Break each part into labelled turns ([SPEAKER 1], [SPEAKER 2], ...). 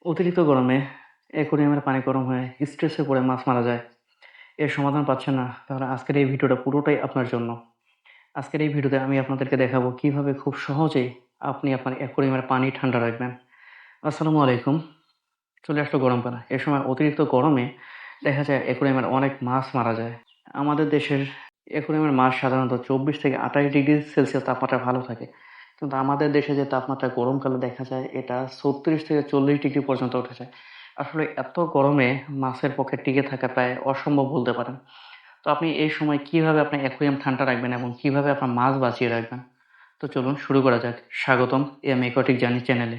[SPEAKER 1] অতিরিক্ত গরমে অ্যাকোয়ারিয়ামের পানি গরম হয়ে স্ট্রেসে পড়ে মাছ মারা যায়। এর সমাধান পাচ্ছেন না? তাহলে আজকের এই ভিডিওটা পুরোটাই আপনার জন্য। আজকের এই ভিডিওতে আমি আপনাদেরকে দেখাবো কিভাবে খুব সহজেই আপনি আপনার অ্যাকোয়ারিয়ামের পানি ঠান্ডা রাখবেন। আসসালামু আলাইকুম। চলে আসলো গরমকাল। এ সময় অতিরিক্ত গরমে দেখা যায় অ্যাকোয়ারিয়ামের অনেক মাছ মারা যায়। আমাদের দেশের অ্যাকোয়ারিয়ামের মাছ সাধারণত 24 থেকে 28 ডিগ্রি সেলসিয়াস তাপমাত্রা ভালো থাকে। কিন্তু আমাদের দেশে যে তাপমাত্রা গরমকালে দেখা যায় এটা 36 থেকে 40 ডিগ্রি পর্যন্ত উঠে যায়। আসলে এত গরমে মাছের পক্ষে টিকে থাকা প্রায় অসম্ভব বলতে পারেন। তো আপনি এই সময় কিভাবে আপনার অ্যাকোয়ারিয়াম ঠান্ডা রাখবেন এবং কিভাবে আপনার মাছ বাঁচিয়ে রাখবেন? তো চলুন শুরু করা যাক। স্বাগতম এম অ্যাকোয়াটিক জার্নি চ্যানেলে।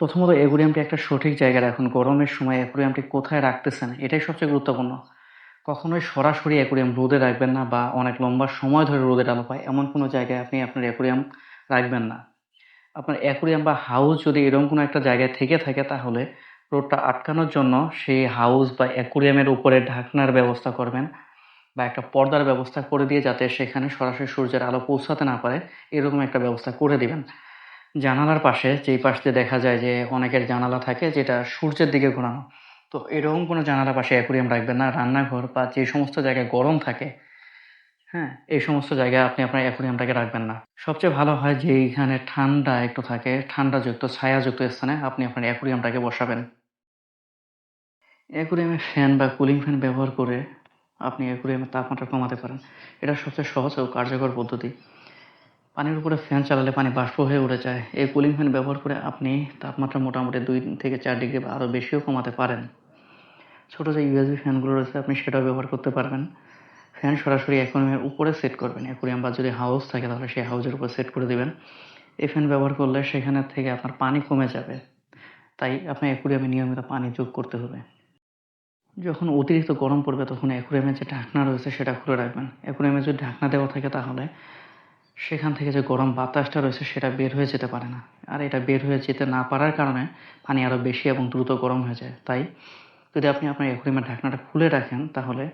[SPEAKER 1] প্রথমত অ্যাকোয়ারিয়ামটি একটা সঠিক জায়গায় রাখুন। গরমের সময় অ্যাকোয়ারিয়ামটি কোথায় রাখতেছেন এটাই সবচেয়ে গুরুত্বপূর্ণ। কখনোই সরাসরি অ্যাকোয়ারিয়াম রোদে রাখবেন না বা অনেক লম্বা সময় ধরে রোদের আলো পায় এমন কোনো জায়গায় আপনি আপনার অ্যাকোয়ারিয়াম রাখবেন না। আপনার অ্যাকোয়ারিয়াম বা হাউস যদি এরকম কোনো একটা জায়গায় থেকে থাকে তাহলে রোদটা আটকানোর জন্য সেই হাউস বা অ্যাকোয়ারিয়ামের উপরে ঢাকনার ব্যবস্থা করবেন বা একটা পর্দার ব্যবস্থা করে দিয়ে যাতে সেখানে সরাসরি সূর্যের আলো পৌঁছাতে না পারে এরকম একটা ব্যবস্থা করে দিবেন। জানালার পাশে যেই পাশ দিয়ে দেখা যায় যে অনেকের জানালা থাকে যেটা সূর্যের দিকে ঘোরানো। তো এরকম কোনো জানালার পাশে অ্যাকোয়ারিয়াম রাখবেন না। রান্নাঘর বা যে সমস্ত জায়গায় গরম থাকে, হ্যাঁ? এই সমস্ত জায়গায় আপনি আপনার অ্যাকোয়ারিয়ামটাকে রাখবেন না। সবচেয়ে ভালো হয় যেইখানে ঠান্ডা একটু থাকে, ঠান্ডাযুক্ত ছায়াযুক্ত স্থানে আপনি আপনার অ্যাকোয়ারিয়ামটাকে বসাবেন। অ্যাকোয়ারিয়ামে ফ্যান বা কুলিং ফ্যান ব্যবহার করে আপনি অ্যাকোয়ারিয়ামের তাপমাত্রা কমাতে পারেন। এটা সবচেয়ে সহজ ও কার্যকর পদ্ধতি। পানির উপরে ফ্যান চালালে পানি বাষ্প হয়ে উড়ে যায়। এই কুলিং ফ্যান ব্যবহার করে আপনি তাপমাত্রা মোটামুটি ২ থেকে ৪ ডিগ্রি বা আরও বেশিও কমাতে পারেন। ছোট যে ইউএসবি ফ্যানগুলো রয়েছে আপনি সেটাও ব্যবহার করতে পারবেন। ফ্যান সরাসরি অ্যাকোয়ারিয়ামের উপরে সেট করবেন। অ্যাকোয়ারিয়াম বা যদি হাউস থাকে তাহলে সেই হাউজের উপর সেট করে দিবেন। এই ফ্যান ব্যবহার করলে সেখানে থেকে আপনার পানি কমে যাবে। তাই আপনার অ্যাকোয়ারিয়ামে নিয়মিত পানি যোগ করতে হবে। যখন অতিরিক্ত গরম পড়বে তখন অ্যাকোয়ারিয়ামের যে ঢাকনা রয়েছে সেটা খুলে রাখবেন। অ্যাকোয়ারিয়ামে যদি ঢাকনা দেওয়া থাকে তাহলে সেখান থেকে যে গরম বাতাসটা রয়েছে সেটা বের হয়ে যেতে পারে না। আর এটা বের হয়ে যেতে না পারার কারণে পানি আরও বেশি এবং দ্রুত গরম হয়ে যায়। তাই যদি আপনি আপনার অ্যাকোয়ারিয়ামের ঢাকনাটা খুলে রাখেন তাহলে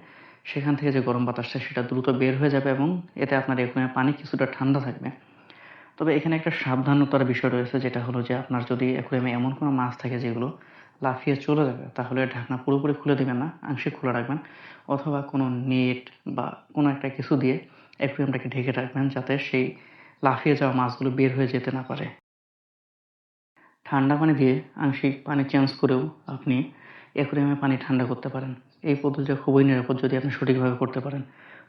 [SPEAKER 1] সেখান থেকে যে গরম বাতাসটা সেটা দ্রুত বের হয়ে যাবে এবং এতে আপনার অ্যাকোয়ারিয়ামের পানি কিছুটা ঠান্ডা থাকবে। তবে এখানে একটা সাবধানতার বিষয় রয়েছে যেটা হলো যে আপনার যদি অ্যাকোয়ারিয়ামে এমন কোনো মাছ থাকে যেগুলো লাফিয়ে চলে যাবে তাহলে ঢাকনা পুরোপুরি খুলে দিবেন না, আংশিক খোলা রাখবেন অথবা কোনো নেট বা কোনো একটা কিছু দিয়ে অ্যাকোয়ারিয়ামটাকে ঢেকে রাখবেন যাতে সেই লাফিয়ে যাওয়া মাছগুলো বের হয়ে যেতে না পারে। ঠান্ডা পানি দিয়ে আংশিক পানি চেঞ্জ করেও আপনি অ্যাকোয়ারিয়ামে পানি ঠান্ডা করতে পারেন। এই পদ্ধতিটা খুবই নিরাপদ যদি আপনি সঠিকভাবে করতে পারেন।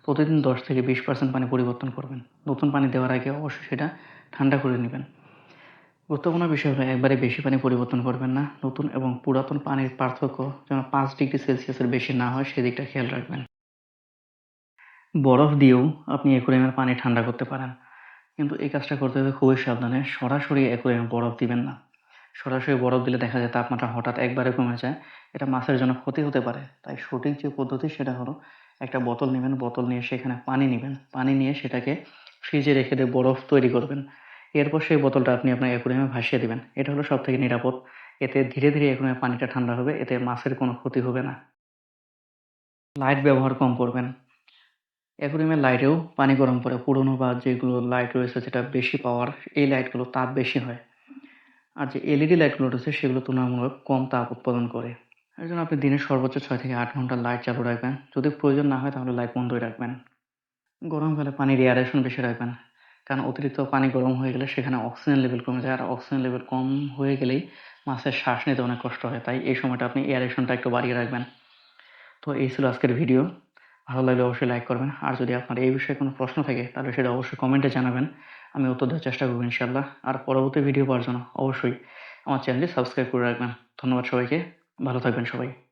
[SPEAKER 1] প্রতিদিন ১০ থেকে ২০% পানি পরিবর্তন করবেন। নতুন পানি দেওয়ার আগে অবশ্যই সেটা ঠান্ডা করে নেবেন। গুরুত্বপূর্ণ বিষয় হলো একবারে বেশি পানি পরিবর্তন করবেন না। নতুন এবং পুরাতন পানির পার্থক্য যেন ৫ ডিগ্রি সেলসিয়াসের বেশি না হয় সেদিকটা খেয়াল রাখবেন। বরফ দিয়েও আপনি অ্যাকোয়ারিয়ামের পানি ঠান্ডা করতে পারেন। কিন্তু এই কাজটা করতে হবে খুবই সাবধানে। সরাসরি অ্যাকোয়ারিয়ামে বরফ দিবেন না। সরাসরি বরফ দিলে দেখা যায় তাপমাত্রা হঠাৎ একবারে কমে যায়। এটা মাছের জন্য ক্ষতি হতে পারে। তাই সঠিক যে পদ্ধতি সেটা হলো একটা বোতল নিবেন, বোতল নিয়ে সেখানে পানি নিবেন। পানি নিয়ে সেটাকে ফ্রিজে রেখে দিয়ে বরফ তৈরি করবেন। এরপর সেই বোতলটা আপনি আপনার অ্যাকোয়ারিয়ামে ভাসিয়ে দিবেন। এটা হলো সবথেকে নিরাপদ। এতে ধীরে, ধীরে অ্যাকোয়ারিয়ামের পানিটা ঠান্ডা হবে। এতে মাছের কোনো ক্ষতি হবে না। লাইট ব্যবহার কম করবেন। অ্যাকোয়ারিয়ামের লাইটেও পানি গরম করে। পুরনো বা যেগুলো লাইট রয়েছে যেটা বেশি পাওয়ার এই লাইটগুলো তাপ বেশি হয়। আর যে এলইডি লাইটগুলো রয়েছে সেগুলো তুলনামূলক কম তাপ উৎপাদন করে। এর জন্য আপনি দিনে সর্বোচ্চ ৬ থেকে ৮ ঘন্টা লাইট চালু রাখবেন। যদি প্রয়োজন না হয় তাহলে লাইট বন্ধই রাখবেন। গরমকালে পানির এয়ারেশন বেশি রাখবেন। কারণ অতিরিক্ত পানি গরম হয়ে গেলে সেখানে অক্সিজেন লেভেল কমে যায়। আর অক্সিজেন লেভেল কম হয়ে গেলেই মাছের শ্বাস নিতে অনেক কষ্ট হয়। তাই এই সময়টা আপনি এয়ারেশনটা একটু বাড়িয়ে রাখবেন। তো এই ছিল আজকের ভিডিও। ভালো লাগলে অবশ্যই লাইক করবেন। আর যদি আপনার এই বিষয়ে কোনো প্রশ্ন থাকে তাহলে সেটা অবশ্যই কমেন্টে জানাবেন। আমি উত্তর দেওয়ার চেষ্টা করব ইনশাআল্লাহ। আর পরবর্তী ভিডিও পাওয়ার জন্য অবশ্যই আমার চ্যানেলটি সাবস্ক্রাইব করে রাখবেন। ধন্যবাদ সবাইকে। ভালো থাকবেন সবাই।